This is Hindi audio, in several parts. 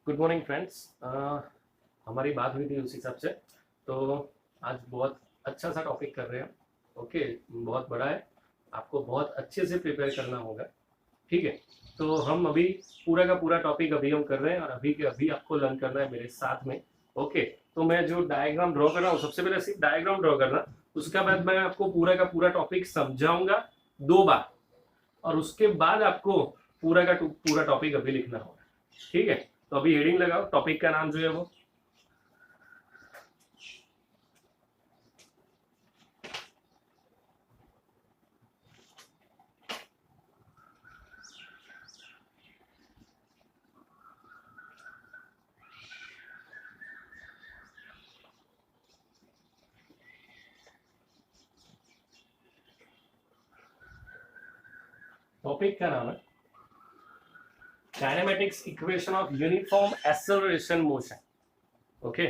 Good morning friends. हमारी बात हुई थी उस हिसाब से, तो आज बहुत अच्छा सा टॉपिक कर रहे हैं। ओके, बहुत बड़ा है, आपको बहुत अच्छे से प्रिपेयर करना होगा। ठीक है, तो हम अभी पूरा का पूरा टॉपिक अभी हम कर रहे हैं और अभी के अभी आपको लर्न करना है मेरे साथ में। ओके, तो मैं जो डायग्राम ड्रॉ कर रहा हूँ, सबसे पहले सिर्फ डायग्राम ड्रॉ करना, उसके बाद मैं आपको पूरा का पूरा टॉपिक समझाऊंगा 2 बार, और उसके बाद आपको पूरा का पूरा टॉपिक अभी लिखना होगा। ठीक है, तो अभी हेडिंग लगाओ, टॉपिक का नाम जो है वो टॉपिक का नाम है kinematics equation of uniform acceleration motion. Okay,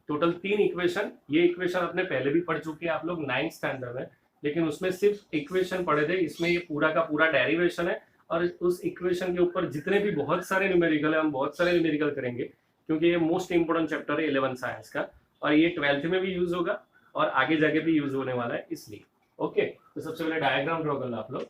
total 3 equation. ये इक्वेशन आपने पहले भी पढ़ चुके हैं आप लोग 9th स्टैंडर्ड में, लेकिन उसमें सिर्फ इक्वेशन पढ़े थे। इसमें ये पूरा का पूरा डेरिवेशन है, और उस इक्वेशन के ऊपर जितने भी बहुत सारे न्यूमेरिकल है, हम बहुत सारे न्यूमेरिकल करेंगे, क्योंकि ये मोस्ट इंपोर्टेंट चैप्टर है 11th साइंस का, और ये 12th में भी यूज होगा और आगे जाके भी यूज होने वाला है, इसलिए। ओके, तो सबसे पहले डायग्राम ड्रॉ करना आप लोग।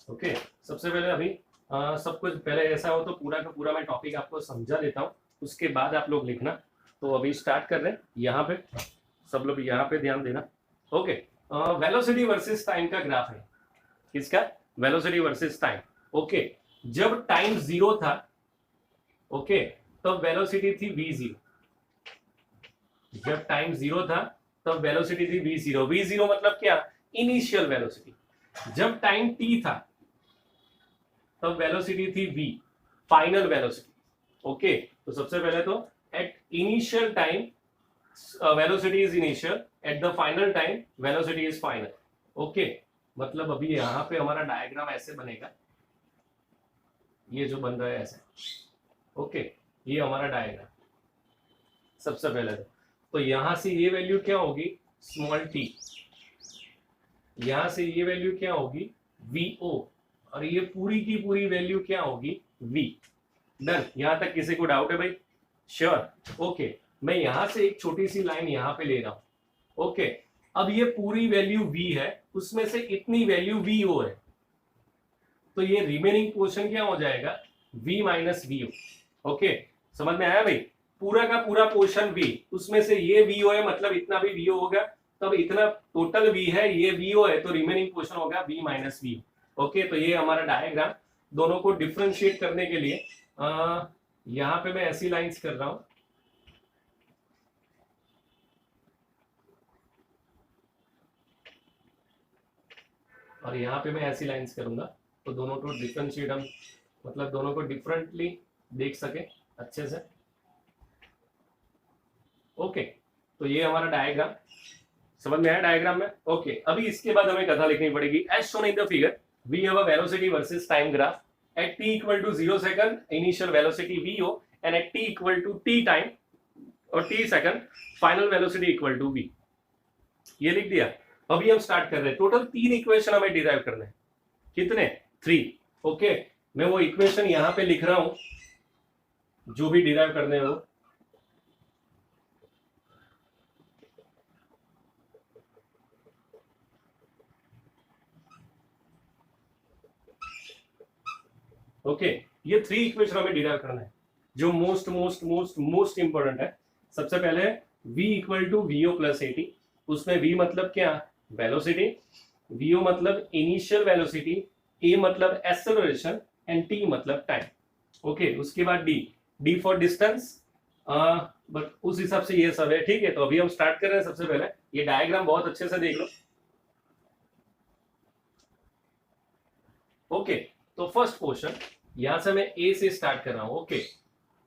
ओके, सबसे पहले अभी सब कुछ पहले ऐसा हो तो पूरा का पूरा मैं टॉपिक आपको समझा देता हूँ, उसके बाद आप लोग लिखना। तो अभी स्टार्ट कर रहे हैं, यहाँ पे सब लोग यहाँ पे ध्यान देना। ओके, वेलोसिटी वर्सेस टाइम का ग्राफ है। किसका? Velocity versus time. ओके, जब टाइम 0 था, ओके, तब वेलोसिटी थी v0। जब टाइम 0 था तब वेलोसिटी थी v0। v0 मतलब क्या? Initial velocity. जब टाइम t था तब वेलोसिटी थी v, फाइनल वेलोसिटी। ओके, तो सबसे पहले तो at initial time velocity is initial, at the final time velocity is final. Okay, मतलब अभी यहां पे हमारा डायग्राम ऐसे बनेगा, ये जो बन रहा है ऐसे। ओके, ये हमारा डायग्राम सबसे पहले तो यहां से ये वैल्यू क्या होगी? Small t। यहां से ये वैल्यू क्या होगी? vo, और ये पूरी की पूरी वैल्यू क्या होगी? v। डन, यहां तक किसी को डाउट है भाई? श्योर। ओके, मैं यहां से एक छोटी सी लाइन यहां पे ले रहा हूं। ओके, अब ये पूरी वैल्यू v है, उसमें से इतनी वैल्यू vo है, तो ये रिमेनिंग पोर्शन क्या हो जाएगा? v minus vo। ओके, समझ में आया भाई? पूरा का पूरा पोर्शन v, उसमें से ये vo है, मतलब इतना भी vo होगा, तब इतना टोटल v है, ये vo है, तो रिमेनिंग पोर्शन होगा v माइनस vo। ओके, तो ये हमारा डायग्राम। दोनों को डिफरेंशिएट करने के लिए यहां पे मैं ऐसी लाइंस कर रहा हूं, और यहां पे मैं ऐसी लाइंस करूंगा, तो दोनों को डिफरेंशिएट हम, मतलब दोनों को डिफरेंटली देख सके अच्छे से। ओके, तो ये हमारा डायग्राम समझ में आया डायग्राम में? ओके, अभी इसके बाद हमें कथा लिखनी पड़ेगी। As shown in the figure, we have a velocity versus time graph at t equal to 0 second, initial velocity vo, and at t equal to t time और t second, final velocity equal to v। ये लिख दिया। अभी हम स्टार्ट कर रहे हैं। टोटल 3 इक्वेशन हमें डिराइव करने हैं। कितने? 3। ओके, मैं वो इक्वेशन यहां पे लिख रहा हूं जो भी डिराइव करने हैं वो। ओके, ये 3 इक्वेशन हमें डिराइव करना है, जो most most most most important है। सबसे पहले v equal to vo plus AT. उसमें v मतलब क्या? वेलोसिटी, vo मतलब इनिशियल वेलोसिटी, a मतलब एक्सेलरेशन, एंड t मतलब टाइम। ओके, उसके बाद d फॉर डिस्टेंस, बट उस हिसाब से ये सब है। ठीक है, तो अभी हम स्टार्ट कर रहे हैं। सबसे पहले ये डायग्राम बहुत अच्छे से देख लो। ओके, तो फर्स्ट क्वेश्चन यहां से मैं ए से स्टार्ट कर रहा हूं। ओके,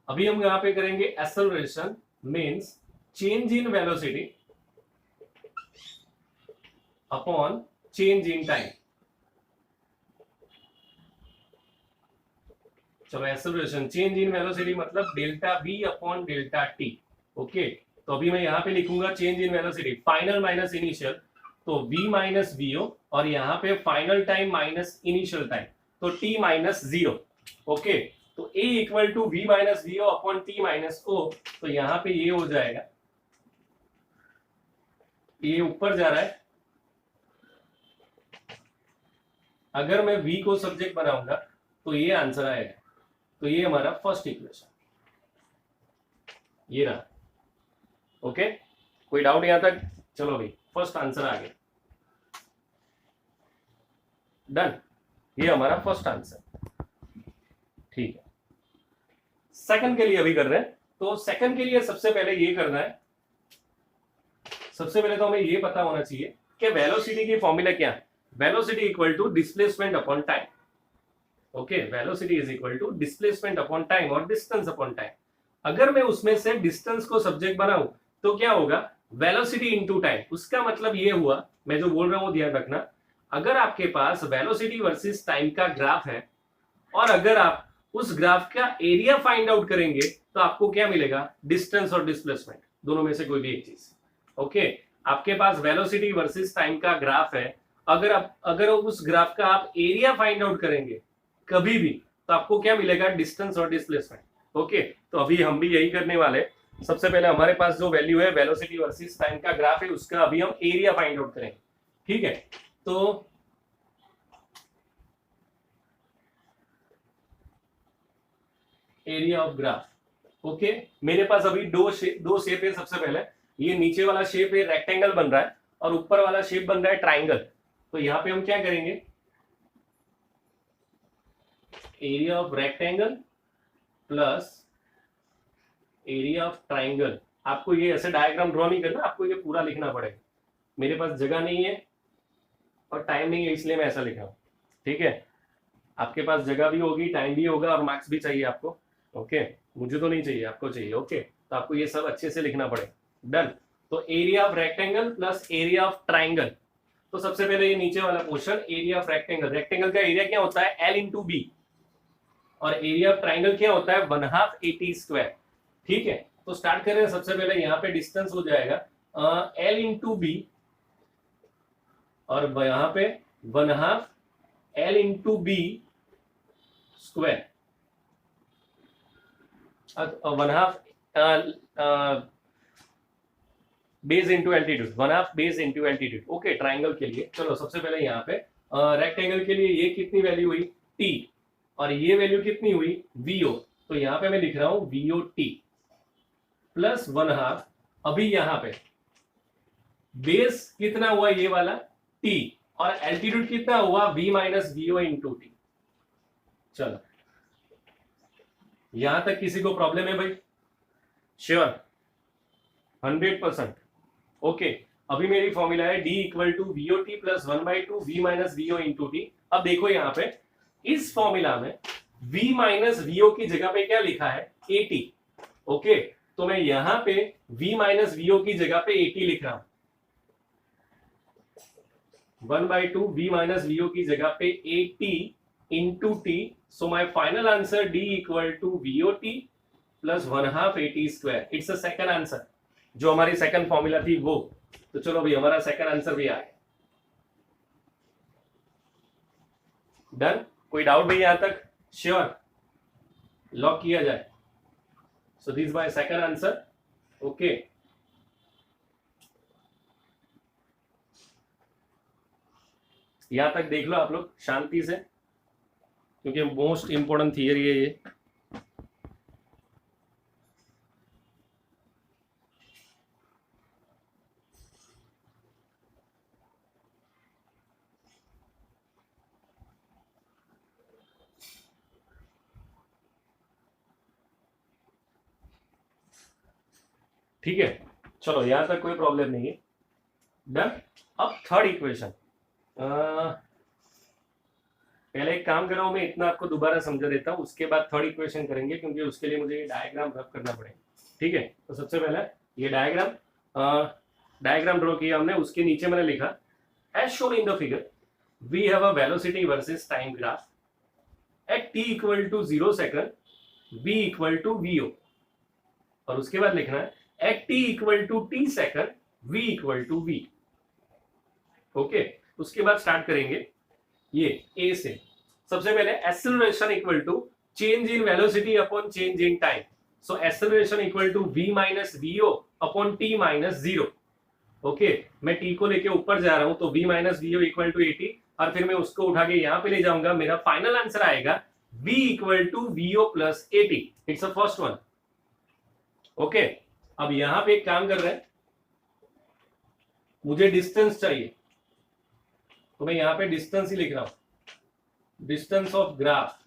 अभी हम यहां पे करेंगे acceleration means change in velocity upon change in time. चलो एक्सेलरेशन चेंज इन वेलोसिटी मतलब delta v upon delta t. Okay, तो अभी मैं यहाँ पे लिखूंगा change in velocity final minus initial, तो v माइनस vo, और यहाँ पे final time minus initial time, तो t माइनस 0। ओके, तो a equal to v minus vo upon t minus o, तो यहाँ पे ये हो जाएगा, ये ऊपर जा रहा है। अगर मैं v को सब्जेक्ट बनाऊंगा तो ये आंसर आएगा। तो ये हमारा फर्स्ट इक्वेशन ये रहा। ओके, कोई डाउट यहां तक? चलो भाई, फर्स्ट आंसर आ गया। डन, ये हमारा फर्स्ट आंसर। ठीक है, सेकंड के लिए अभी कर रहे हैं। तो सेकंड के लिए सबसे पहले ये करना है, सबसे पहले तो हमें ये पता होना चाहिए कि वेलोसिटी की फॉर्मूला क्या है। Velocity equal to displacement upon time. Okay, velocity is equal to displacement upon time और डिस्टेंस अपॉन टाइम। अगर मैं उसमें से डिस्टेंस को सब्जेक्ट बनाऊं तो क्या होगा, वेलोसिटी इनटू टाइम। उसका मतलब ये हुआ, मैं जो बोल रहा हूं ध्यान रखना, अगर आपके पास वेलोसिटी वर्सेस टाइम का ग्राफ है और अगर आप उस ग्राफ का एरिया फाइंड आउट करेंगे तो आपको क्या मिलेगा, डिस्टेंस और डिस्प्लेसमेंट, दोनों में से कोई भी एक चीज। ओके, आपके पास वेलोसिटी वर्सेस टाइम का ग्राफ है, अगर उस ग्राफ का आप एरिया फाइंड आउट करेंगे कभी भी, तो आपको क्या मिलेगा, डिस्टेंस और डिस्प्लेसमेंट। ओके, तो अभी हम भी यही करने वाले। सबसे पहले हमारे पास जो वैल्यू है वेलोसिटी वर्सेस टाइम का ग्राफ है, उसका अभी हम एरिया फाइंड आउट करेंगे। ठीक है, तो एरिया ऑफ ग्राफ। ओके, मेरे पास अभी दो शेप है। सबसे पहले ये नीचे वाला शेप है रेक्टेंगल बन रहा है और ऊपर वाला शेप बन रहा है ट्राइंगल। तो यहाँ पे हम क्या करेंगे, area of rectangle plus area of triangle. आपको ये ऐसे डायग्राम ड्रॉ नहीं करना, आपको ये पूरा लिखना पड़ेगा। मेरे पास जगह नहीं है और टाइम नहीं है, इसलिए मैं ऐसा लिख रहा हूँ। ठीक है, आपके पास जगह भी होगी, टाइम भी होगा और मार्क्स भी चाहिए आपको। ओके, मुझे तो नहीं चाहिए, आपको चाहिए। ओके, तो आपको ये सब अच्छे से लिखना पड़ेगा। डन, तो area of rectangle plus area of triangle. तो सबसे पहले ये नीचे वाला portion area of rectangle, rectangle का एरिया क्या होता है, L इंटू बी, और एरिया ऑफ ट्राइंगल क्या होता है, 1/2 AT स्क्वायर। ठीक है, तो स्टार्ट करें। सबसे पहले यहाँ पे डिस्टेंस हो जाएगा L इंटू बी, और यहाँ पे 1/2 L into b square, 1/2 base into altitude, 1/2 base into altitude. Okay, triangle के लिए चलो सबसे पहले यहाँ पे रेक्टेंगल के लिए ये कितनी वैल्यू हुई, T, और ये वैल्यू कितनी हुई, VO। तो यहाँ पे मैं लिख रहा हूं VOT प्लस 1/2। अभी यहाँ पे बेस कितना हुआ, ये वाला T, और एल्टीट्यूड कितना हुआ, V minus VO into T। चलो, यहां तक किसी को प्रॉब्लम है भाई? श्योर, 100%। ओके, अभी मेरी फॉर्मूला है D equal to VOT plus 1/2 V minus VO into T। अब देखो यहाँ पे इस फॉर्मूला में V माइनस VO की जगह पे क्या लिखा है, AT। ओके, तो मैं यहां पे V माइनस VO की जगह पे AT लिख रहा हूं, 1/2 V माइनस VO की जगह पे AT into T। So my final answer D equal to VOT plus 1/2 AT square. It's a second answer, जो हमारी सेकंड फॉर्मूला थी वो। तो चलो भाई, हमारा सेकंड आंसर भी आ गया। डन, कोई डाउट भाई यहां तक? श्योर, लॉक किया जाए। So this my second answer. Okay, यहां तक देख लो आप लोग शांति से, क्योंकि मोस्ट इंपोर्टेंट थियरी है ये। ठीक है, चलो यहां तक कोई प्रॉब्लम नहीं है। डन, अब थर्ड इक्वेशन। पहले एक काम कर रहा हूं मैं, इतना आपको दोबारा समझा देता हूं, उसके बाद थर्ड इक्वेशन करेंगे, क्योंकि उसके लिए मुझे ये डायग्राम रब करना पड़ेगा। ठीक है, तो सबसे पहले ये डायग्राम ड्रॉ किया हमने, उसके नीचे मैंने लिखा as shown in the figure, we have a velocity versus time graph. At t equal to 0 second, v equal to vo, और उसके बाद लिखना है at t equal to t second, v equal to v. Okay, उसके बाद स्टार्ट करेंगे ये a से. सबसे पहले acceleration equal to change in velocity upon change in time. So acceleration equal to v minus vo upon t minus 0. Okay, मैं t को लेके ऊपर जा रहा हूं तो v minus vo equal to 80, और फिर मैं उसको उठा के यहां पे ले जाऊंगा. मेरा फाइनल आंसर आएगा v equal to vo plus 80. It's a first one. Okay, अब यहां पे एक काम कर रहे हैं, मुझे डिस्टेंस चाहिए तो मैं यहां पे डिस्टेंस ही लिख रहा हूं, डिस्टेंस ऑफ ग्राफ.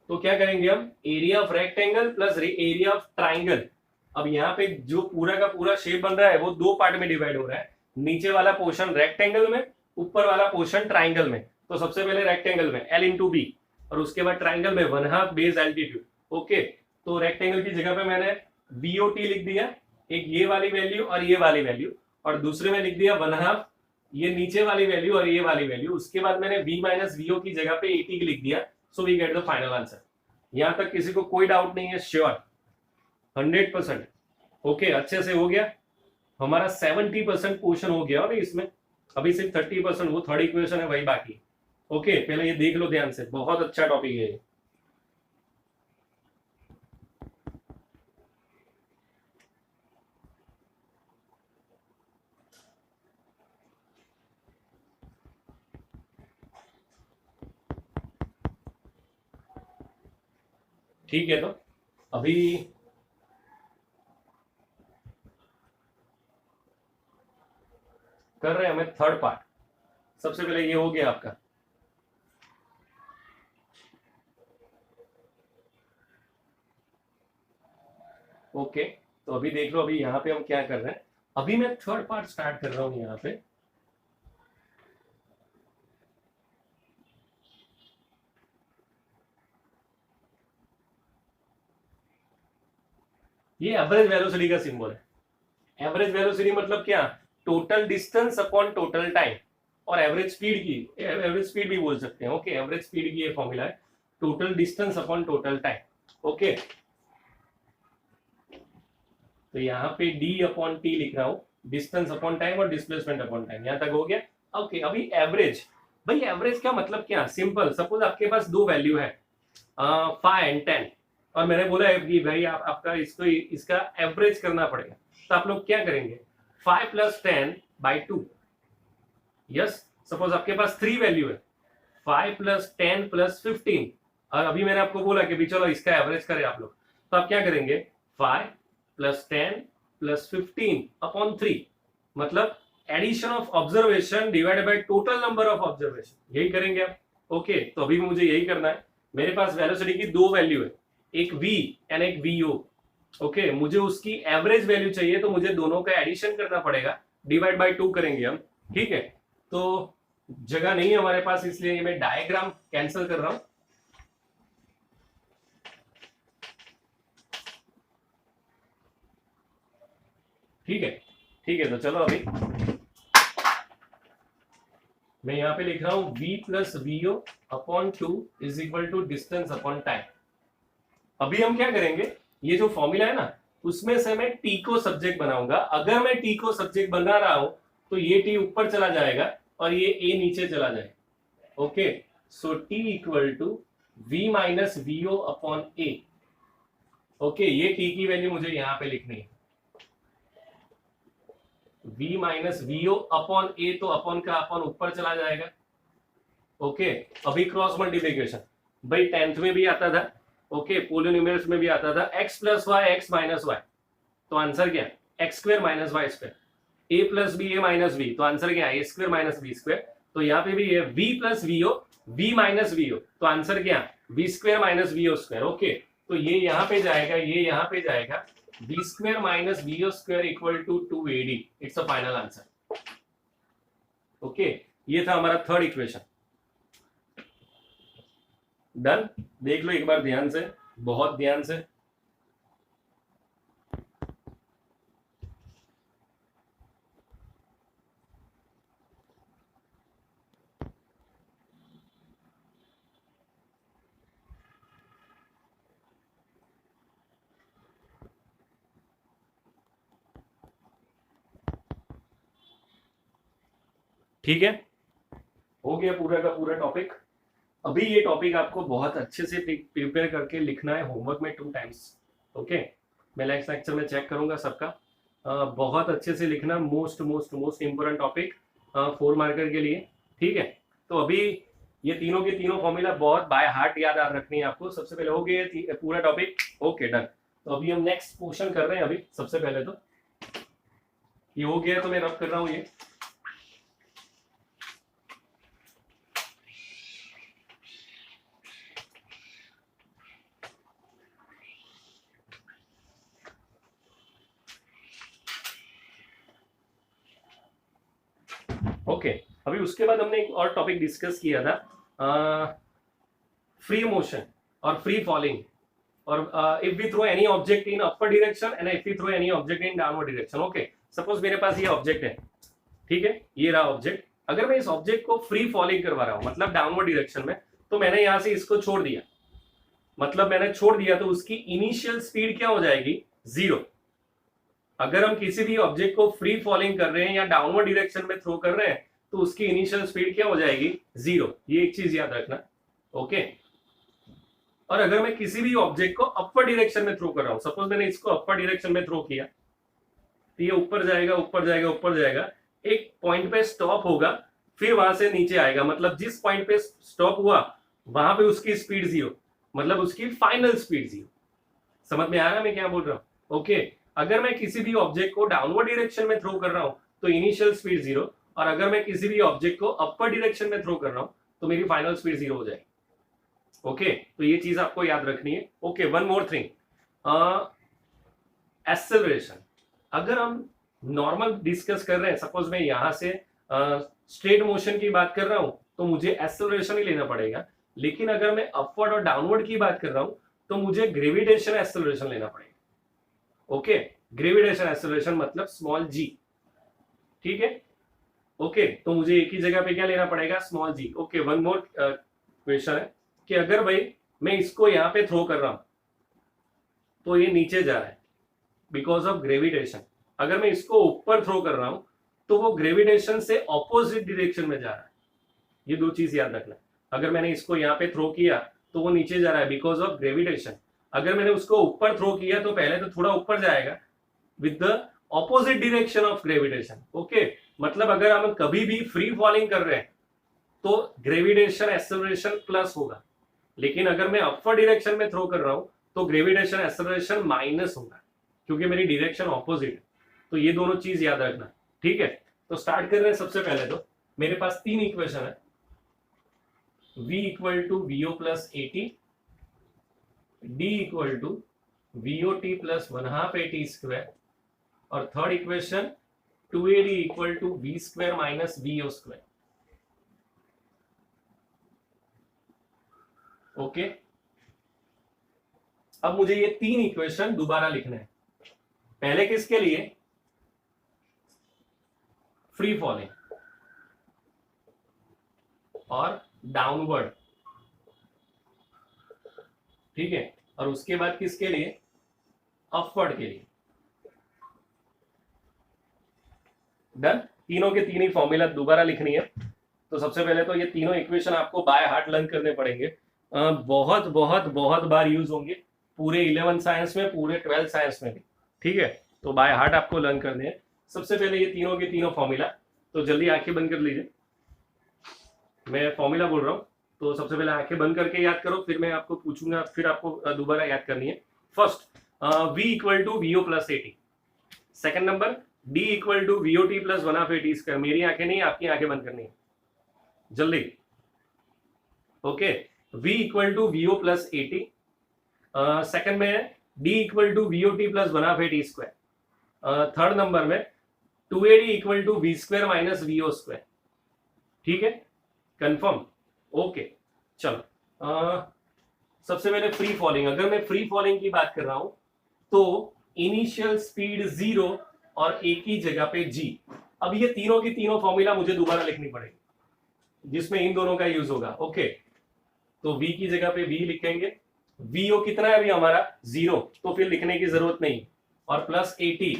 तो क्या करेंगे हम, area of rectangle plus area of triangle. अब यहाँ पे जो पूरा का पूरा शेप बन रहा है वो दो पार्ट में डिवाइड हो रहा है. नीचे वाला पोर्शन रेक्टेंगल में, ऊपर वाला पोर्शन ट्राइंगल में. तो सबसे पहले रेक्टेंगल में L इंटू बी, और उसके बाद ट्राइंगल में 1/2 बेस एल्टीट्यूड. ओके, तो रेक्टेंगल की जगह पे मैंने BOT लिख दिया, एक ये वाली वैल्यू और ये वाली वैल्यू, और दूसरे में लिख दिया 1/2 ये नीचे वाली वैल्यू और ये वाली वैल्यू. उसके बाद मैंने v माइनस vo की जगह पे 80 लिख दिया. So we get the final answer. यहां तक किसी को कोई डाउट नहीं है? श्योर, 100%. ओके, अच्छे से हो गया. हमारा 70% पोर्शन हो गया और इसमें अभी सिर्फ 30% वो थर्ड इक्वेशन है वही बाकी. ओके, पहले ये देख लो ध्यान से, बहुत अच्छा टॉपिक है ये. ठीक है, तो अभी कर रहे हैं हमें थर्ड पार्ट. सबसे पहले ये हो गया आपका. ओके, तो अभी देख लो, अभी यहाँ पे हम क्या कर रहे हैं. अभी मैं थर्ड पार्ट स्टार्ट कर रहा हूं यहाँ पे. ये एवरेज वेलोसिटी का सिंबल है. एवरेज वेलोसिटी मतलब क्या, total distance upon total time, और एवरेज स्पीड की, एवरेज स्पीड भी बोल सकते हैं. ओके, एवरेज स्पीड की ये फॉर्मूला है, total distance upon total time. Okay, तो यहाँ पे d अपॉन टी लिख रहा हूं, डिस्टेंस अपॉन टाइम और डिस्प्लेसमेंट अपॉन टाइम. यहां तक हो गया. ओके, अभी एवरेज. भाई एवरेज का मतलब क्या, सिंपल. सपोज आपके पास दो वैल्यू है 5 एंड 10, और मैंने बोला है कि भाई आपका इसका एवरेज करना पड़ेगा. तो आप लोग क्या करेंगे, 5 प्लस 10 बाई 2. यस, सपोज आपके पास 3 वैल्यू है, 5 प्लस 10 प्लस 15, और अभी मैंने आपको बोला कि भी चलो इसका एवरेज करें आप लोग. तो आप क्या करेंगे, 5 प्लस 10 प्लस 15 अपॉन 3, मतलब addition of observation divided by total number of observation. यही करेंगे आप. ओके, तो अभी मुझे यही करना है. मेरे पास वेलोसिटी की दो वैल्यू है, एक v एंड एक vo. ओके, मुझे उसकी एवरेज वैल्यू चाहिए, तो मुझे दोनों का एडिशन करना पड़ेगा, डिवाइड बाय 2 करेंगे हम. ठीक है, तो जगह नहीं है हमारे पास, इसलिए मैं डायग्राम कैंसिल कर रहा हूं. ठीक है, ठीक है, तो चलो अभी मैं यहां पे लिख रहा हूं v plus vo upon 2 is equal to distance upon time. अभी हम क्या करेंगे, ये जो फॉर्मूला है ना, उसमें से मैं t को सब्जेक्ट बनाऊंगा. अगर मैं t को सब्जेक्ट बना रहा हूं तो ये t ऊपर चला जाएगा और ये a नीचे चला जाएगा. Okay, so t equal to v minus vo upon a. Okay, ये t की वैल्यू मुझे यहां पे लिखनी है. v minus vo upon a, तो अपॉन का अपॉन ऊपर चला जाएगा. ओके, अभी क्रॉस मल्टीप्लिकेशन भाई 10th में भी आता था. ओके, पोलिनोमियल्स में भी आता था, x plus y x minus y. तो आंसर क्या, x square minus y square. a plus b a minus b, तो आंसर क्या है, a square minus b square. तो यहाँ पे भी है v plus vo, v minus vo, तो आंसर क्या, v square minus vo square. Okay, तो ये यहाँ पे जाएगा, ये यहाँ पे जाएगा, v square minus vo square equal to 2ad. It's a final answer. Okay, ये था हमारा थर्ड इक्वेशन. डन. देख लो एक बार ध्यान से, बहुत ध्यान से. ठीक है, हो गया पूरा का पूरा टॉपिक। अभी ये टॉपिक आपको बहुत अच्छे से प्रिपेयर करके लिखना है होमवर्क में 2 टाइम्स। ओके, मैं नेक्स्ट लेक्चर में चेक करूंगा सबका। बहुत अच्छे से लिखना, most most most important topic 4 marker के लिए। ठीक है, तो अभी ये तीनों के तीनों फॉर्मूला बहुत बाय हार्ट याद रखनी है आपको। सबसे पहले हो गया पूरा टॉपिक। Okay done. तो अभी हम नेक्स्ट क्वेश्चन कर रहे हैं। अभी सबसे पहले तो ये हो गया, तो मैं रब कर रहा हूं ये। ओके, अभी उसके बाद हमने एक और टॉपिक डिस्कस किया था, फ्री मोशन और फ्री फॉलिंग, और if we throw any object in upper direction and if we throw any object in downward direction. Okay, suppose मेरे पास ये ऑब्जेक्ट है, ठीक है, ये रहा ऑब्जेक्ट। अगर मैं इस ऑब्जेक्ट को फ्री फॉलिंग करवा रहा हूं, मतलब डाउनवर्ड डायरेक्शन में, तो मैंने यहां से इसको छोड़ दिया, मतलब मैंने छोड़ दिया, तो उसकी इनिशियल स्पीड क्या हो जाएगी? 0। अगर हम किसी भी ऑब्जेक्ट को फ्री फॉलिंग कर रहे हैं या डाउनवर्ड डायरेक्शन में थ्रो कर रहे हैं, तो उसकी इनिशियल स्पीड क्या हो जाएगी? 0। ये एक चीज याद रखना। ओके, और अगर मैं किसी भी ऑब्जेक्ट को अपर डायरेक्शन में थ्रो कर रहा हूं, सपोज मैंने इसको अपर डायरेक्शन में थ्रो किया, तो ये ऊपर जाएगा ऊपर जाएगा ऊपर जाएगा, एक पॉइंट पे स्टॉप होगा, फिर वहां से नीचे आएगा। मतलब जिस पॉइंट पे स्टॉप हुआ वहां पे उसकी स्पीड 0, मतलब उसकी फाइनल स्पीड 0। समझ में आ रहा है मैं क्या बोल रहा हूं? ओके, अगर मैं किसी भी ऑब्जेक्ट को डाउनवर्ड डायरेक्शन में थ्रो कर रहा हूं तो इनिशियल स्पीड 0, और अगर मैं किसी भी ऑब्जेक्ट को अपर डायरेक्शन में थ्रो कर रहा हूं तो मेरी फाइनल स्पीड 0 हो जाएगी। ओके, तो ये चीज आपको याद रखनी है। Okay, one more thing, acceleration. अगर हम नॉर्मल डिस्कस कर रहे हैं, सपोज मैं यहां से स्ट्रेट मोशन की बात कर रहा हूं, तो मुझे एक्सेलरेशन ही लेना पड़ेगा। लेकिन अगर मैं अपवर्ड और डाउनवर्ड की बात कर रहा हूं तो मुझे ग्रेविटेशन एक्सेलरेशन लेना पड़ेगा। ओके, ग्रेविटेशन एक्सेलरेशन मतलब स्मॉल जी। ठीक है, ओके, तो मुझे एक ही जगह पे क्या लेना पड़ेगा? स्मॉल जी। ओके, वन मोर क्वेश्चन है कि अगर भाई मैं इसको यहां पे थ्रो कर रहा हूं तो ये नीचे जा रहा है बिकॉज ऑफ ग्रेविटेशन। अगर मैं इसको ऊपर थ्रो कर रहा हूं तो वो ग्रेविटेशन से ऑपोजिट डायरेक्शन में जा रहा है। ये दो चीज याद रखना। अगर मैंने इसको यहाँ पे थ्रो किया तो वो नीचे जा रहा है बिकॉज ऑफ ग्रेविटेशन। अगर मैंने उसको ऊपर थ्रो किया तो पहले तो थोड़ा ऊपर जाएगा with the opposite direction of gravitation. Okay, मतलब अगर हम कभी भी फ्री फॉलिंग कर रहे हैं तो ग्रेविटेशन एक्सेलरेशन प्लस होगा, लेकिन अगर मैं अपर डायरेक्शन में थ्रो कर रहा हूं तो ग्रेविटेशन एक्सेलरेशन माइनस होगा, क्योंकि मेरी डायरेक्शन ऑपोजिट है। तो ये दोनों चीज याद रखना। ठीक है, तो स्टार्ट कर रहे हैं। सबसे पहले तो मेरे पास 3 इक्वेशन है, v equal to VO plus AT, d equal to VO T plus 1/2 AT square, और third equation 2ad equal to V square minus VO square. Okay, अब मुझे ये 3 इक्वेशन दोबारा लिखना है। पहले किसके लिए? फ्री फॉलिंग और डाउनवर्ड। ठीक है, और उसके बाद किसके लिए? अपवर्ड के लिए। डन। तीनों के तीन ही फॉर्मूला दोबारा लिखनी है। तो सबसे पहले तो ये तीनों इक्वेशन आपको बाय हार्ट लर्न करने पड़ेंगे। बहुत बहुत बहुत बार यूज होंगे पूरे 11 साइंस में, पूरे 12 साइंस में भी। ठीक है, तो बाय हार्ट आपको लर्न करने हैं। सबसे पहले ये तीनों के तीनों फॉर्मूला, तो जल्दी आंखें बंद कर लीजिए। मैं फॉर्मूला बोल रहा हूँ, तो सबसे पहले आंखें बंद करके याद करो, फिर मैं आपको पूछूंगा, फिर आपको दोबारा याद करनी है। First, v equal to VO plus AT. Second number, d equal to VO T plus 1/2 AT square. मेरी आंखें नहीं, आपकी आंखें बंद करनी है जल्दी। Okay, v equal to VO plus AT. Second में है d equal to VO T plus 1/2 AT square. Third number में 2ad equal to V square minus VO square. ठीक है, कंफर्म? ओके, चलो। सबसे पहले फ्री फॉलिंग। अगर मैं फ्री फॉलिंग की बात कर रहा हूं तो इनिशियल स्पीड 0 और एक ही जगह पे g। अब ये तीनों की तीनों फॉर्मूला मुझे दोबारा लिखनी पड़ेगी जिसमें इन दोनों का यूज होगा। ओके, तो v की जगह पे v लिखेंगे। vo कितना है अभी हमारा? 0, तो फिर लिखने की जरूरत नहीं। और प्लस 80,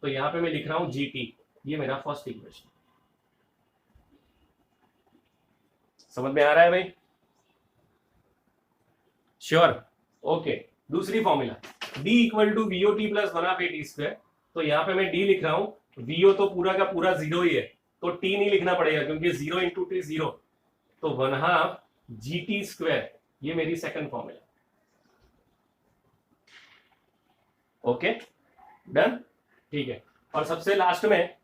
तो यहां पे मैं लिख रहा हूं gt। ये मेरा फर्स्ट इक्वेशन। समझ में आ रहा है भाई? श्योर? ओके, दूसरी formula d equal to V O T plus 1/8t²। तो यहाँ पे मैं d लिख रहा हूं, vo तो पूरा का पूरा जीरो ही है, तो t नहीं लिखना पड़ेगा क्योंकि 0 इंटू टी 0, तो 1/2 gt²। ये मेरी सेकंड फॉर्मूला। ओके डन, ठीक है। और सबसे लास्ट में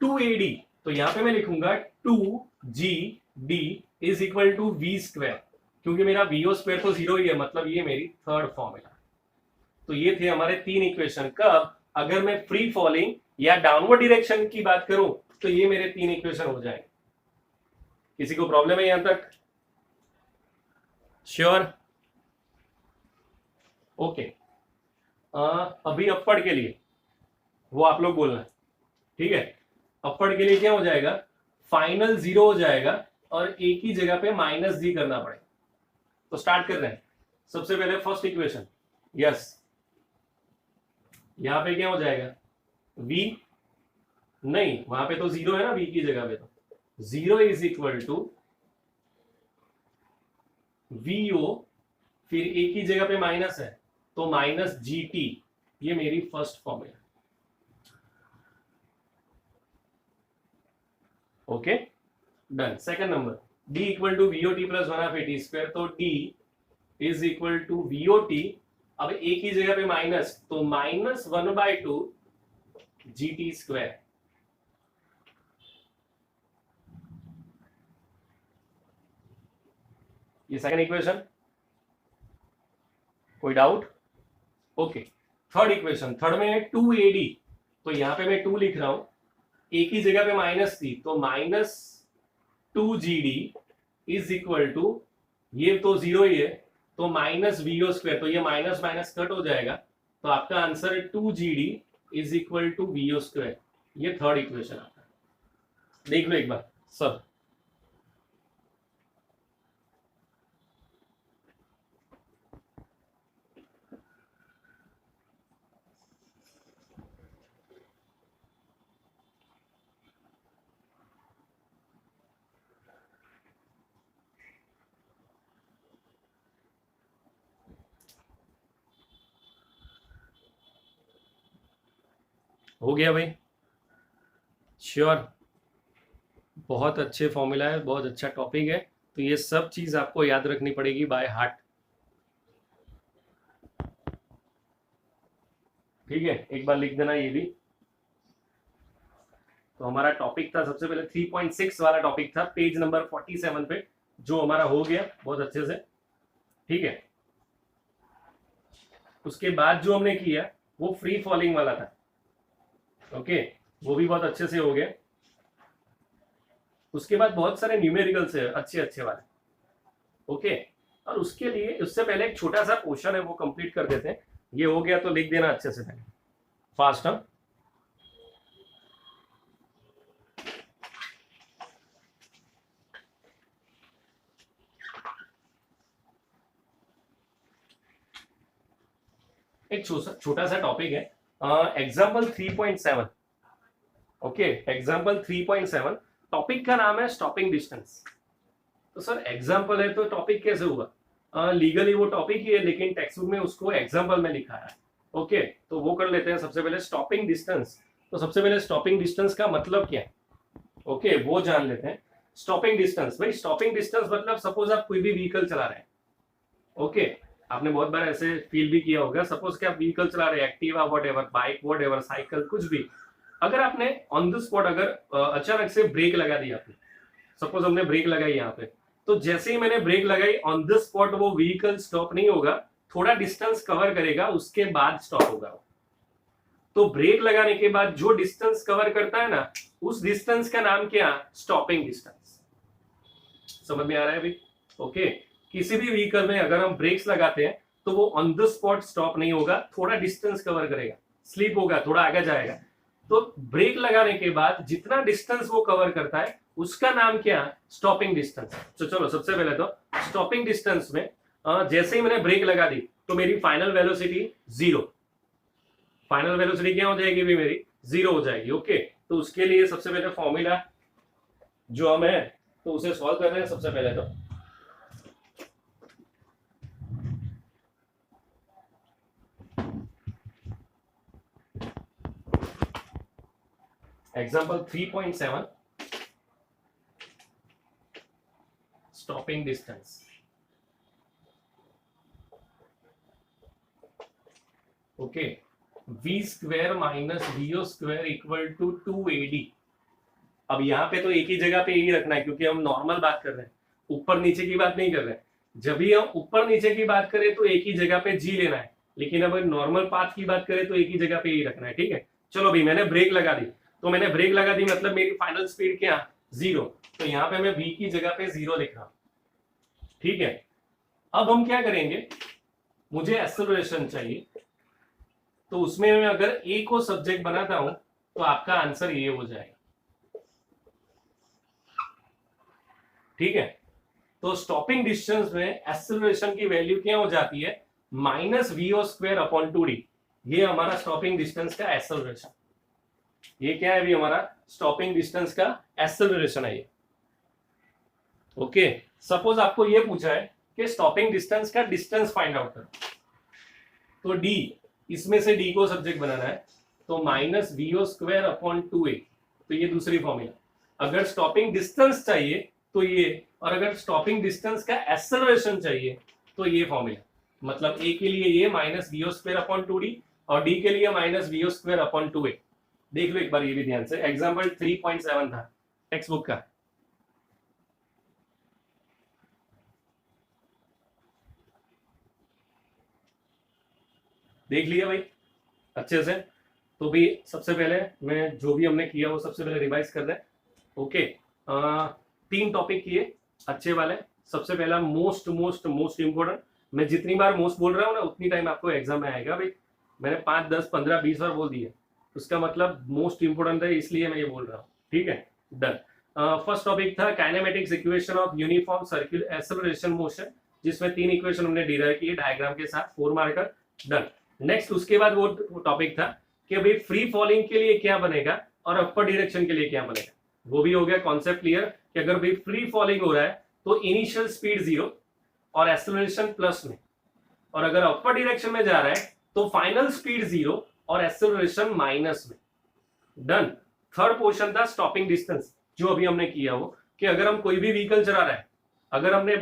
2ad, तो यहां पे मैं लिखूंगा 2gd is equal to v², क्योंकि मेरा vo² तो 0 ही है, मतलब ये मेरी थर्ड फॉर्मूला। तो ये थे हमारे 3 इक्वेशन। कब? अगर मैं फ्री फॉलिंग या डाउनवर्ड डायरेक्शन की बात करूं तो ये मेरे 3 इक्वेशन हो जाएंगे। किसी को प्रॉब्लम है यहां तक? श्योर? ओके, अभी अपवर्ड के लिए वो आप लोग बोलना, ठीक है। अपवर्ड के लिए क्या हो जाएगा? फाइनल 0 हो जाएगा और एक ही जगह पे -g करना पड़ेगा। तो स्टार्ट कर रहे हैं। सबसे पहले फर्स्ट इक्वेशन, यस, यहां पे क्या हो जाएगा? v, नहीं वहां पे तो 0 है ना v की जगह पे, तो 0 इज इक्वल टू vo, फिर एक ही जगह पे माइनस है तो -gt। ये मेरी first formula. Okay done. Second number, d equal to V O T plus 1/8t²। तो d is equal to V O T, अब एक ही जगह पे माइनस, तो -1/2 gt²। ये सेकंड इक्वेशन। कोई doubt? Okay, third equation, third में 2ad, तो यहां पे मैं 2 लिख रहा हूं, एक ही जगह पे माइनस थी तो -2gd इज इक्वल टू, ये तो 0 ही है, तो -vo², तो ये माइनस माइनस कट हो जाएगा, तो आपका आंसर है 2gd is equal to vo²। ये थर्ड इक्वेशन आपका। देख लो एक बार सब। हो गया भाई? श्योर? बहुत अच्छे फॉर्मूला है, बहुत अच्छा टॉपिक है, तो ये सब चीज आपको याद रखनी पड़ेगी बाय हार्ट। ठीक है, एक बार लिख देना ये भी। तो हमारा टॉपिक था सबसे पहले 3.6 वाला टॉपिक था, पेज नंबर 47 पे, जो हमारा हो गया बहुत अच्छे से। ठीक है, उसके बाद जो हमने किया वो फ्री फॉलिंग वाला था। ओके, वो भी बहुत अच्छे से हो गया। उसके बाद बहुत सारे न्यूमेरिकल्स है अच्छे अच्छे वाले। ओके, और उसके लिए उससे पहले एक छोटा सा क्वेश्चन है वो कंप्लीट कर देते हैं। ये हो गया तो लिख देना अच्छे से पहले, फास्ट। हम एक छोटा सा टॉपिक है, एग्जाम्पल 3.7। ओके, एग्जाम्पल 3.7, टॉपिक का नाम है स्टॉपिंग डिस्टेंस। तो सर एग्जाम्पल है तो टॉपिक कैसे हुआ? लीगली वो टॉपिक ही है, लेकिन टेक्स्ट बुक में उसको एग्जाम्पल में लिखा है। ओके, तो वो कर लेते हैं। सबसे पहले स्टॉपिंग डिस्टेंस, तो सबसे पहले स्टॉपिंग डिस्टेंस का मतलब क्या है, ओके वो जान लेते हैं। स्टॉपिंग डिस्टेंस, भाई स्टॉपिंग डिस्टेंस मतलब सपोज आप कोई भी व्हीकल चला रहे हैं। ओके, आपने बहुत बार ऐसे फील भी किया होगा, सपोज कि आप व्हीकल चला रहे हैं, Activa whatever, bike whatever, cycle, कुछ भी। अगर आपने ऑन द स्पॉट अगर अचानक से ब्रेक लगा दी आपने, सपोज हमने ब्रेक लगाई यहाँ पे, तो जैसे ही मैंने ब्रेक लगाई ऑन द स्पॉट वो व्हीकल स्टॉप नहीं होगा, थोड़ा डिस्टेंस कवर करेगा, उसके बाद स्टॉप होगा। तो ब्रेक लगाने के बाद जो डिस्टेंस कवर करता है ना, उस डिस्टेंस का नाम क्या? Stopping distance. समझ में आ रहा है भाई? ओके, किसी भी व्हीकल में अगर हम ब्रेक्स लगाते हैं तो वो ऑन द स्पॉट स्टॉप नहीं होगा, थोड़ा डिस्टेंस कवर करेगा, स्लिप होगा, थोड़ा आगे जाएगा। तो ब्रेक लगाने के बाद जितना डिस्टेंस वो कवर करता है उसका नाम क्या? Stopping distance. तो चलो सबसे पहले तो स्टॉपिंग डिस्टेंस में जैसे ही मैंने ब्रेक लगा दी तो मेरी फाइनल वेलोसिटी 0, फाइनल वेलोसिटी क्या हो जाएगी भी? मेरी 0 हो जाएगी। ओके, तो उसके लिए सबसे पहले फॉर्मूला जो हमें तो उसे सॉल्व कर रहे हैं सबसे पहले। तो example 3.7 stopping distance. Okay, v square minus vo square equal to 2ad। अब यहाँ पे तो एक ही जगह पे ही रखना है क्योंकि हम नॉर्मल बात कर रहे हैं, ऊपर नीचे की बात नहीं कर रहे हैं। जब भी हम ऊपर नीचे की बात करें तो एक ही जगह पे g लेना है, लेकिन अगर नॉर्मल पाथ की बात करें तो एक ही जगह पे ही रखना है। ठीक है, चलो भाई मैंने ब्रेक लगा दी, तो मैंने ब्रेक लगा दी मतलब मेरी फाइनल स्पीड क्या, 0। तो यहाँ पे मैं v की जगह पे 0 लिख रहा हूं। ठीक है, अब हम क्या करेंगे, मुझे एक्सेलरेशन चाहिए, तो उसमें मैं अगर a को सब्जेक्ट बनाता हूं तो आपका आंसर ये हो जाएगा। ठीक है, तो स्टॉपिंग डिस्टेंस में एक्सेलरेशन की वैल्यू क्या हो जाती है, minus vo square upon 2d। ये हमारा स्टॉपिंग डिस्टेंस का एक्सेलरेशन, ये क्या है अभी हमारा स्टॉपिंग डिस्टेंस का एक्सेलरेशन है ये। ओके, सपोज आपको ये पूछा है कि स्टॉपिंग डिस्टेंस का डिस्टेंस फाइंड आउट करो, तो d, इसमें से d को सब्जेक्ट बनाना है, तो minus vo square upon 2a, तो ये दूसरी फॉर्मूला। अगर स्टॉपिंग डिस्टेंस चाहिए तो ये, और अगर स्टॉपिंग डिस्टेंस का एक्सेलरेशन चाहिए तो ये फॉर्मूला। मतलब a के लिए ये minus vo square upon 2d और d के लिए minus vo square upon 2a। देख लो एक बार ये भी ध्यान से, एग्जाम्पल 3.7 था टेक्स्ट बुक का। देख लिया भाई अच्छे से। तो भी सबसे पहले मैं जो भी हमने किया वो सबसे पहले रिवाइज कर रहे हैं। ओके, 3 टॉपिक किए अच्छे वाले। सबसे पहला मोस्ट मोस्ट मोस्ट इंपोर्टेंट, मैं जितनी बार मोस्ट बोल रहा हूँ ना उतनी टाइम आपको एग्जाम में आएगा भाई। मैंने 5 10 15 20 बार बोल दिए, उसका मतलब मोस्ट इंपोर्टेंट है, इसलिए मैं ये बोल रहा हूँ। ठीक है, डन। फर्स्ट टॉपिक था kinematics equation of uniform circular acceleration motion, जिसमें 3 इक्वेशन हमने डिराइव किए डायग्राम के साथ, 4 मार्कर। डन। नेक्स्ट उसके बाद वो टॉपिक था कि भाई फ्री फॉलिंग के लिए क्या बनेगा और अपर डायरेक्शन के लिए क्या बनेगा, वो भी हो गया कॉन्सेप्ट क्लियर कि अगर भाई फ्री फॉलिंग हो रहा है तो इनिशियल स्पीड 0 और एक्सेलरेशन प्लस में, और अगर अपर डायरेक्शन में जा रहा है तो फाइनल स्पीड 0 और एक्सेलरेशन माइनस में। डन। थर्ड पोर्शन था स्टॉपिंग डिस्टेंस, जो अभी हमने किया वो कि अगर हम कोई भी व्हीकल चला रहा है, अगर हमने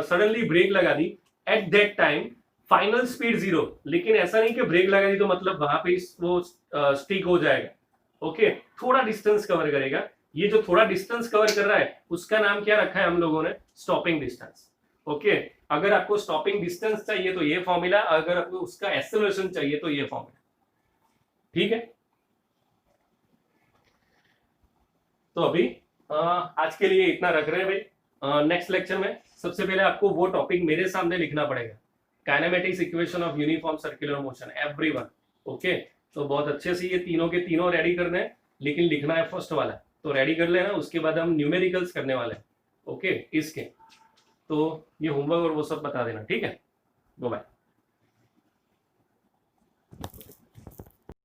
सडनली ब्रेक लगा दी, at that time final speed 0, लेकिन ऐसा नहीं कि ब्रेक लगा दी तो मतलब वहां पे वो स्टिक हो जाएगा। ओके, थोड़ा डिस्टेंस कवर करेगा। ये जो थोड़ा डिस्टेंस कवर कर रहा है उसका नाम क्या रखा है हम लोगों ने, स्टॉपिंग डिस्टेंस। ओके, अगर आपको स्टॉपिंग डिस्टेंस चाहिए तो ये फॉर्मूला, अगर आपको उसका एक्सेलरेशन चाहिए तो ये फॉर्मूला। ठीक है, तो अभी आज के लिए इतना रख रहे हैं भाई। नेक्स्ट लेक्चर में सबसे पहले आपको वो टॉपिक मेरे सामने लिखना पड़ेगा, kinematics equation of uniform circular motion, everyone. Okay, तो बहुत अच्छे से ये तीनों के तीनों रेडी करने हैं, लेकिन लिखना है फर्स्ट वाला, तो रेडी कर लेना। उसके बाद हम न्यूमेरिकल्स करने वाले हैं। ओके, इसके तो ये होमवर्क और वो सब बता देना। ठीक है, बाय।